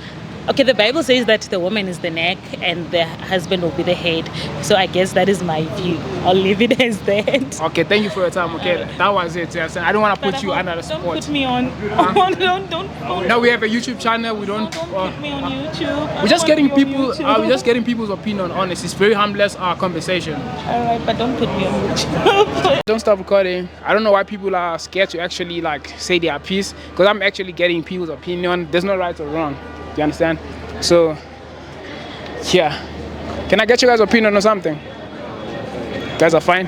Okay, the Bible says that the woman is the neck and the husband will be the head. So I guess that is my view. I'll leave it as that. Okay, thank you for your time. Okay, that was it. Yes. I don't want to put you under the spot. Don't put me on. Don't. No, we have a YouTube channel. We don't. Don't put me on YouTube. We're just getting people. We're just getting people's opinion on it. It's very harmless conversation. All right, but don't put me on YouTube. Don't stop recording. I don't know why people are scared to actually say their piece, because I'm actually getting people's opinion. There's no right or wrong. Do you understand? So, yeah. Can I get you guys' opinion on something? You guys are fine?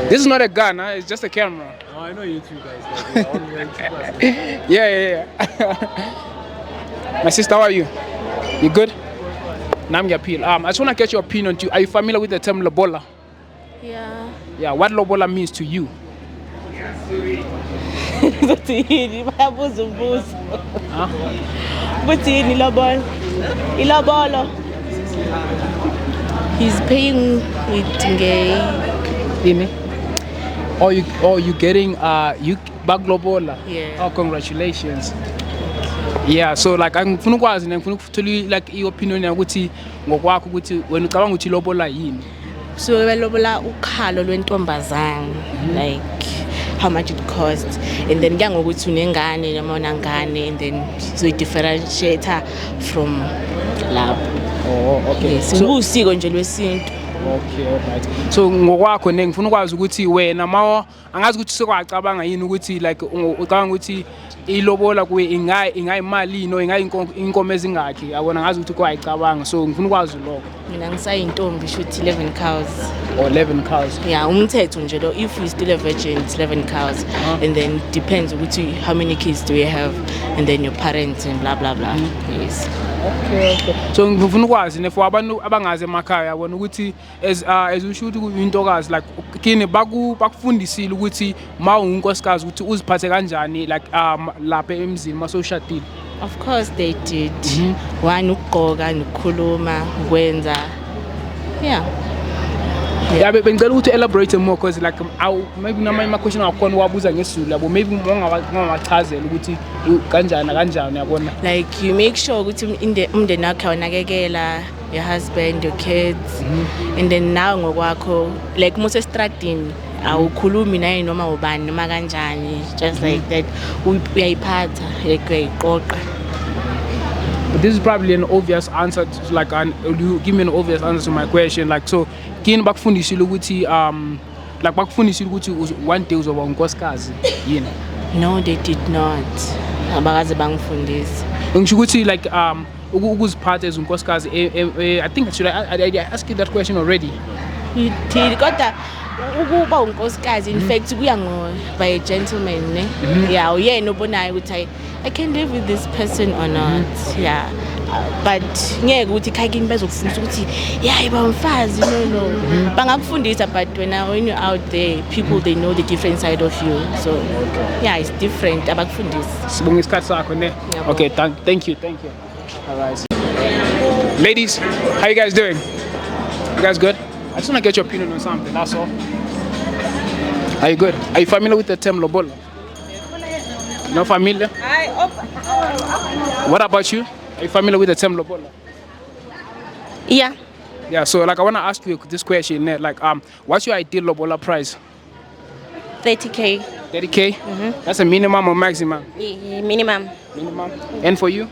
This is not a gun, it's just a camera. Oh, I know you two guys. Yeah. My sister, how are you? You good? Nam Yapil. I just want to get your opinion too. Are you familiar with the term Lobola? Yeah. Yeah, what Lobola means to you? He's paying with gay. You getting you back Lobola? Yeah. Oh, congratulations. Yeah, so angifuna ukwazi ngifuna ukuthola i-opinion yakuthi ngokwakho ukuthi wena ucabanga ukuthi Lobola yini? So lobola ukhalo lwentombazane, like how much it costs, and then kuya ngokuthi unengane noma unangane, and then so it differentiate her from lapho. Oh, okay. So usiko nje lwesintu. Okay, alright. So ngokwakho ngifuna ukwazi ukuthi wena angazi ukuthi sekwacabanga yini ukuthi ucabanga ukuthi ilobola kuwe ingayimali no inkomo ezingakhi yabona ngazi ukuthi kwayicabanga, so ngifuna ukwazi lokho. Mina ngisayintombi shothi 11 cows. Or 11 cows. Yeah, umthetho nje lo, if we still a virgin it's 11 cows. And then depends ukuthi how many kids do you have, and then your parents and blah blah blah. Yes. Okay. So ngifuna ukwazi nefo abantu abangaze emakhaya yabona ukuthi as usho ukuthi intokazi kini bakufundisile ukuthi ungunkosikazi ukuthi uziphathe kanjani lapha emzini masoshadile. Of course they did. One ukugqoka nokukhuluma ukwenza. Yeah. Yeah, bengicela ukuthi elaborate more because maybe my question akhona wabuza ngesizulu yabo, maybe ngingawachazela ukuthi kanjani yabona. Like you make sure ukuthi umndeni wakho awunakekela your husband, your kids, and then now ngokwakho like mose stratini awukhulumi naye noma ubani noma kanjani, just like that uyayiphatha uyayiqoqa. But this is probably an obvious answer you give me an obvious answer to my question, so kini bakufundisile ukuthi like bakufundisile ukuthi one day uzoba unkosikazi yini? No, they did not. Abakaze bangifundisa. Ngisho ukuthi like ukuziphatha as unkosikazi I think I asked you that question already. You did. Kodwa ukuba unkosikazi in fact kuya by a gentleman ne. Yeah, uyena obonayo ukuthi I can live with this person or not. Yeah. But ngeke ukuthi khayini bezokufundisa ukuthi yeah iba umfazi no. Bangakufundisa but when you're out there people they know the different side of you. So yeah, it's different abakufundisa. Sibonga isikhathi sakho ne. Okay, thank you. All right. Ladies, how you guys doing? You guys good? I just want to get your opinion on something, that's all. Are you good? Are you familiar with the term Lobola? No familiar? What about you? Are you familiar with the term Lobola? Yeah. Yeah, so like I want to ask you this question, like what's your ideal Lobola price? 30K. 30K? That's a minimum or maximum? Minimum. Minimum. And for you?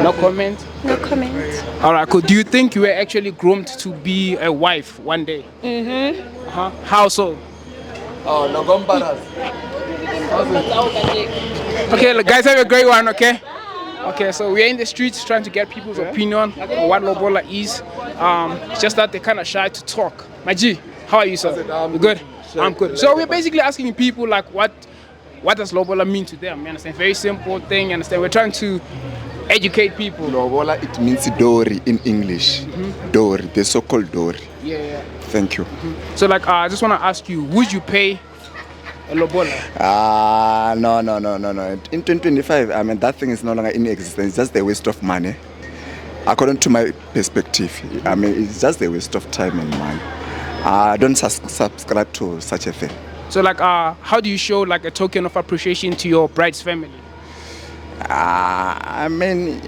No comment? No comment. All right, cool. Do you think you were actually groomed to be a wife one day? How so? Oh, no comparas. Okay, look, guys, have a great one, okay? Okay, so we're in the streets trying to get people's opinion on what Lobola is. It's just that they're kind of shy to talk. My G, how are you, sir? You good? I'm good. So we're basically asking people like what does Lobola mean to them? You understand? Very simple thing, you understand? We're trying to educate people. Lobola, it means dowry in English. Dowry, the so-called dowry. Yeah. Thank you. So like, I just want to ask you, would you pay a Lobola? No. In 2025, I mean, that thing is no longer in existence. It's just a waste of money. According to my perspective, I mean, it's just a waste of time and money. I don't subscribe to such a thing. So like, how do you show like a token of appreciation to your bride's family? I mean,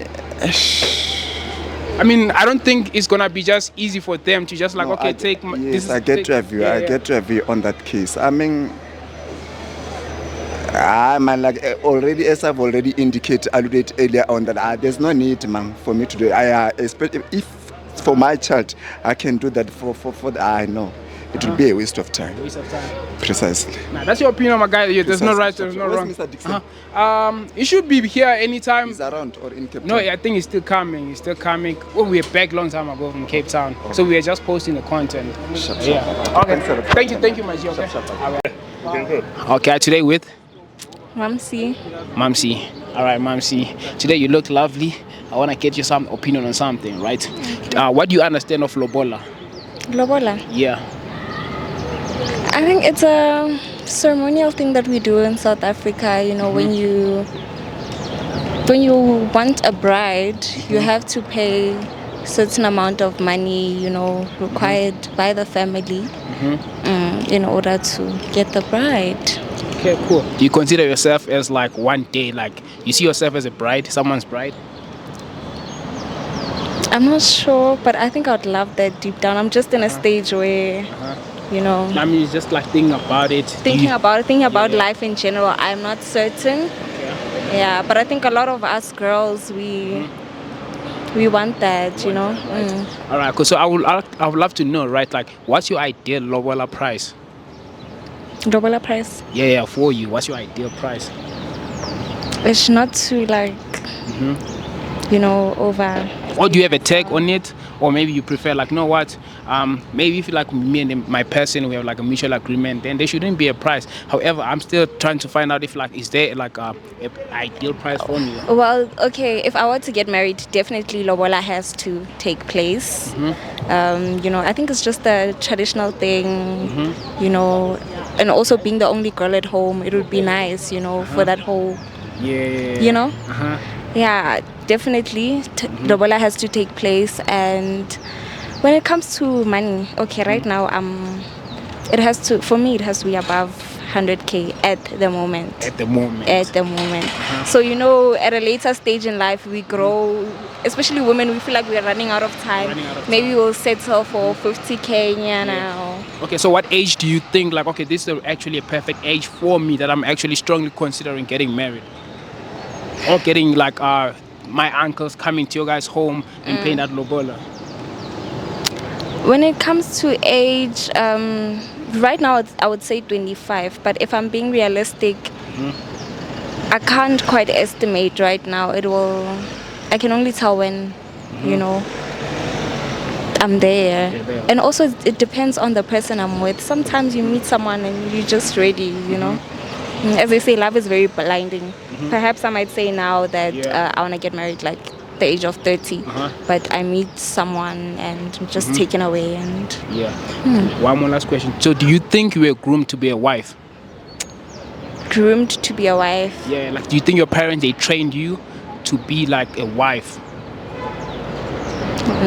I don't think it's gonna be just easy for them to just like, no, okay, take. Yes, I get to have you. I get to have you on that case. I mean, like already, as I've already alluded earlier on, that there's no need, man, for me to do it. Especially if for my child, I can do that for I know. It will be a waste of time. Precisely. Nah, that's your opinion, my guy. There's no right, there's no wrong. Mr. Dixon? He should be here anytime. He's around or in Cape Town? No, I think he's still coming. Well, we were back long time ago from Cape Town. So we are just posting the content. Yeah. Okay. Thank you, my G. Okay. Okay, today with? Mamsi. All right, Mamsi. Today you look lovely. I want to get you some opinion on something, right? What do you understand of Lobola? Lobola? Yeah. I think it's a ceremonial thing that we do in South Africa. You know, when you want a bride, you have to pay certain amount of money, you know, required by the family in order to get the bride. Okay, cool. Do you consider yourself as like one day, like you see yourself as a bride, someone's bride? I'm not sure, but I think I'd love that deep down. I'm just in a stage where, you know. I mean, it's just like thinking about it. Thinking about life in general. I'm not certain. Okay. Yeah, but I think a lot of us girls, we want that, you know. All right, cool. So I would love to know, right? Like, what's your ideal Lobola price? Lobola price? Yeah, for you. What's your ideal price? It's not too like, you know, over. Or do you have a tag on it? Or maybe you prefer like, you know what, maybe if like me and my person, we have like a mutual agreement, then there shouldn't be a price. However, I'm still trying to find out if like, is there like a ideal price for me? Well, okay, if I were to get married, definitely Lobola has to take place. You know, I think it's just a traditional thing, you know, and also being the only girl at home, it would be nice, you know, for that whole, you know? Yeah, definitely Lobola has to take place. And when it comes to money, okay, right now it has to, for me, it has to be above 100K at the moment. So, you know, at a later stage in life, we grow, especially women, we feel like we're running out of time. Maybe we'll settle for 50K now. Okay, so what age do you think, like, okay, this is actually a perfect age for me that I'm actually strongly considering getting married? Or getting like my uncles coming to your guys' home and paying that Lobola? When it comes to age, right now I would say 25. But if I'm being realistic, I can't quite estimate right now. I can only tell when, you know, I'm there. And also it depends on the person I'm with. Sometimes you meet someone and you're just ready, you know. As they say, love is very blinding. Perhaps I might say now that I want to get married like the age of 30, but I meet someone and I'm just taken away. And One more last question. So do you think you were groomed to be a wife? Groomed to be a wife? Yeah, like do you think your parents, they trained you to be like a wife?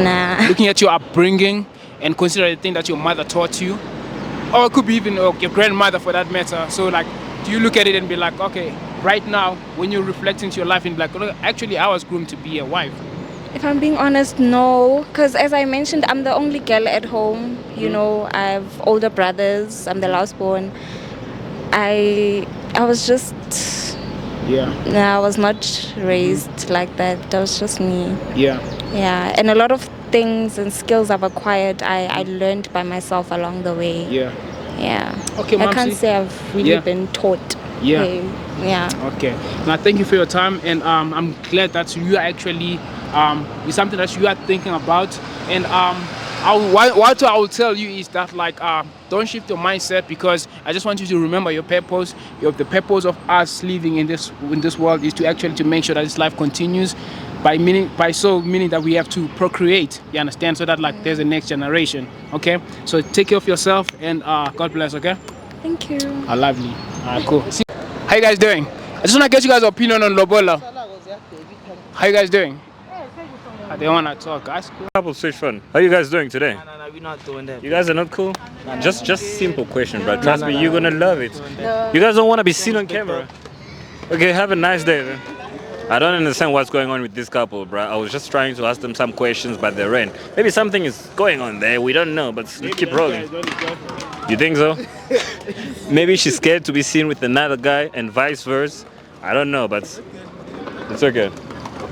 Nah. Looking at your upbringing and consider the thing that your mother taught you, or it could be even your grandmother for that matter. So like, do you look at it and be like, okay, right now when you reflect into your life and be like, look, actually I was groomed to be a wife? If I'm being honest, no. Because as I mentioned, I'm the only girl at home. You know, I have older brothers. I'm the last born. I was just... I was not raised like that. That was just me. Yeah, and a lot of things and skills I've acquired, I learned by myself along the way. Okay, I can't say I've really been taught. Okay. Now thank you for your time, and I'm glad that you are actually it's something that you are thinking about. And what I will tell you is that like don't shift your mindset, because I just want you to remember your purpose. The purpose of us living in this world is to make sure that this life continues. Meaning that we have to procreate, you understand, so that like there's a next generation. Okay, so take care of yourself, and God bless. Okay, thank you. Lovely. Cool. How you guys doing? I just want to get you guys' opinion on Lobola. How you guys doing? They want to talk, guys. Couple switch phone. How you guys doing today? No, we're not doing that. You guys are not cool? Just simple question, bro. Trust me, you're gonna love it. You guys don't want to be seen on camera. Okay, have a nice day, man. I don't understand what's going on with this couple, bro. I was just trying to ask them some questions, but they ran. Maybe something is going on there. We don't know, but let's keep rolling. You think so? Maybe she's scared to be seen with another guy and vice versa. I don't know, but it's okay.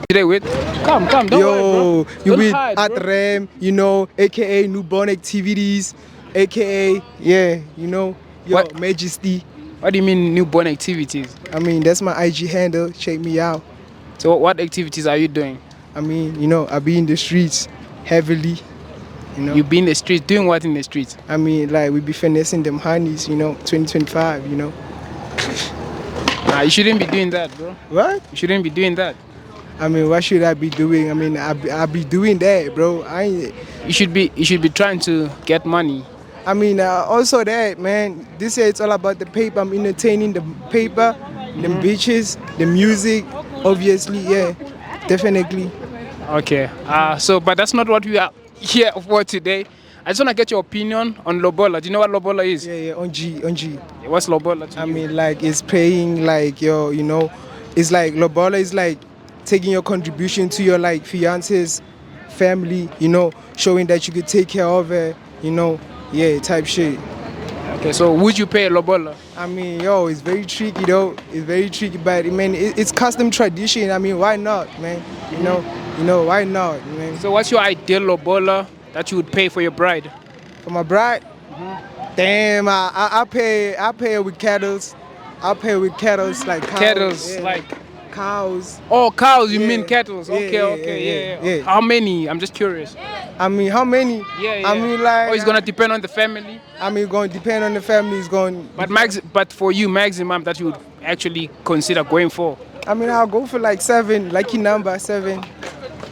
Today with? Come, don't worry, bro. You with Atrem, you know, aka Newborn Activities, aka, your Majesty. What do you mean newborn activities? I mean, that's my IG handle. Check me out. So what activities are you doing? I mean, I be in the streets heavily. You be in the streets, doing what in the streets? I mean, like, we be finessing them honeys, 2025, Nah, you shouldn't be doing that, bro. What? You shouldn't be doing that. I mean, what should I be doing? I mean, I be doing that, bro. You should be trying to get money. I mean, also that, man. This year it's all about the paper. I'm entertaining the paper, the bitches, the music. Obviously, yeah, definitely. Okay. But that's not what we are here for today. I just want to get your opinion on Lobola. Do you know what Lobola is? Yeah, on G. What's Lobola to you? I mean, like, it's paying, like, it's like Lobola is like taking your contribution to your, like, fiance's family, showing that you could take care of her, type shit. Okay, so would you pay a Lobola? I mean, it's very tricky, though. It's very tricky, but I mean, it's custom tradition. I mean, why not, man? Why not, man? So what's your ideal Lobola that you would pay for your bride? For my bride? Damn, I pay with kettles. I pay with kettles, like cows. Kettles, yeah. like cows. Oh, cows, you mean kettles. Okay, yeah. How many? I'm just curious. I mean, how many? Yeah. I mean, like... Oh, it's going to depend on the family? I mean, it's going to depend on the family. It's going... But for you, maximum that you would actually consider going for? I mean, I'll go for like 7. Lucky number, 7.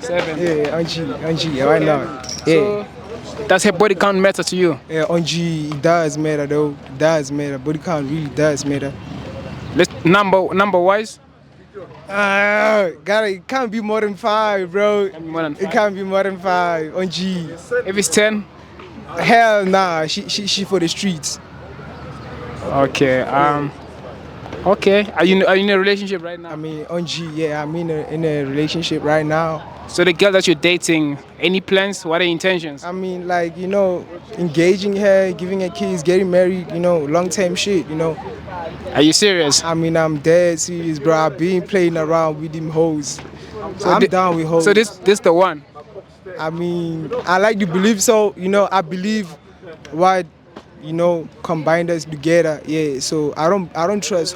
7? Yeah, on G. Why not? Yeah. So, does her body count matter to you? Yeah, on G, it does matter, though. It does matter. Body count really does matter. Number-wise? It can't be more than 5, bro. It can't be more than 5 on G. If it's 10? Hell nah. She for the streets. Okay. Okay. Are you in a relationship right now? I mean, on G, yeah. I'm in a relationship right now. So the girl that you're dating, any plans? What are your intentions? I mean, like, engaging her, giving her kids, getting married, long-term shit, Are you serious? I mean, I'm dead serious, bro. I've been playing around with them hoes. So I'm down with hoes. So this the one? I mean, I like to believe so. You know, I believe what combined us together. Yeah. So I don't trust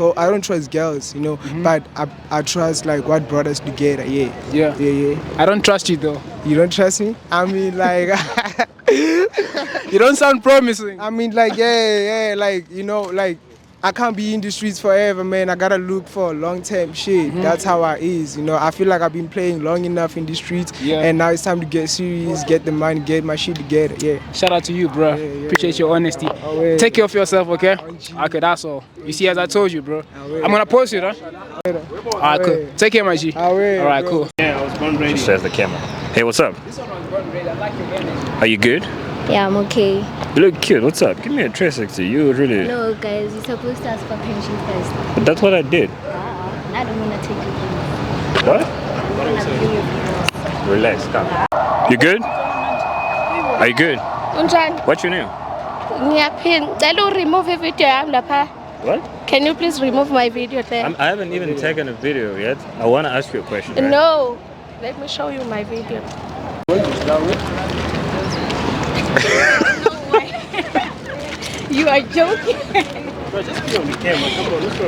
girls. You know, but I trust like what brought us together. Yeah. Yeah. I don't trust you though. You don't trust me? I mean, like. You don't sound promising. I mean, like, yeah, like, like, I can't be in the streets forever, man. I gotta look for a long-term shit. That's how I is, I feel like I've been playing long enough in the streets, and now it's time to get serious, get the money, get my shit together, yeah. Shout out to you, bro. Appreciate your honesty. Take care of yourself, okay? Okay, that's all. You see, as I told you, bro. I'm gonna post it, huh? Alright, cool. Take care, my G. Alright, cool. Yeah, I was born ready. Just says the camera. Hey, what's up? Are you good? Yeah, I'm okay. You look cute. What's up? Give me a 360. You really... No, guys, you're supposed to ask for pension first. But that's what I did. I don't want to take your things. What? I don't want to pay your bills. Relax, come. You good? Are you good? What's your name? Remove a video. What? Can you please remove my video there? I haven't even taken a video yet. I want to ask you a question. Right? No. Let me show you my video. You are joking. Bro, just be on the camera. Come on, let's go.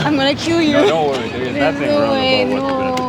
I'm gonna kill you. No, don't worry. There's nothing wrong about what you're gonna do.